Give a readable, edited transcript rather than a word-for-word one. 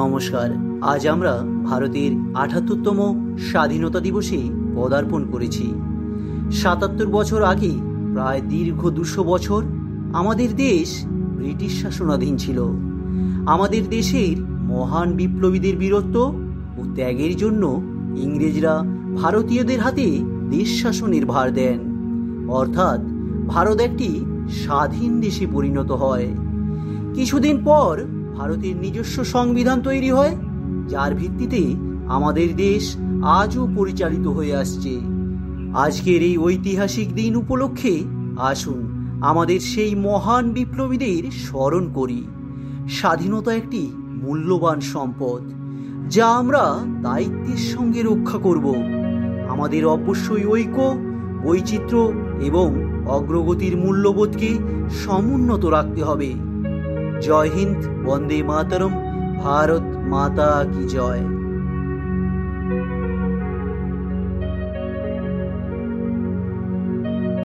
নমস্কার। আজ আমরা ভারতের ৭৮তম স্বাধীনতা দিবসে পদার্পণ করেছি। ৭৭ বছর আগে, প্রায় দীর্ঘ ২০০ বছর আমাদের দেশ ব্রিটিশ শাসনাধীন ছিল। আমাদের দেশের মহান বিপ্লবীদের বীরত্ব ও ত্যাগের জন্য ইংরেজরা ভারতীয়দের হাতে দেশ শাসনের ভার দেন, অর্থাৎ ভারত একটি স্বাধীন দেশে পরিণত হয়। কিছুদিন পর ভারতের নিজস্ব সংবিধান তৈরি হয়, যার ভিত্তিতে আমাদের দেশ আজও পরিচালিত হয়ে আসছে। আজকের এই ঐতিহাসিক দিন উপলক্ষে আসুন আমাদের সেই মহান বিপ্লবীদের স্মরণ করি। স্বাধীনতা একটি মূল্যবান সম্পদ, যা আমরা দায়িত্বের সঙ্গে রক্ষা করব। আমাদের অবশ্যই ঐক্য, বৈচিত্র্য এবং অগ্রগতির মূল্যবোধকে সমুন্নত রাখতে হবে। জয় হিন্দ, বন্দে মাতরম, ভারত মাতা কি জয়।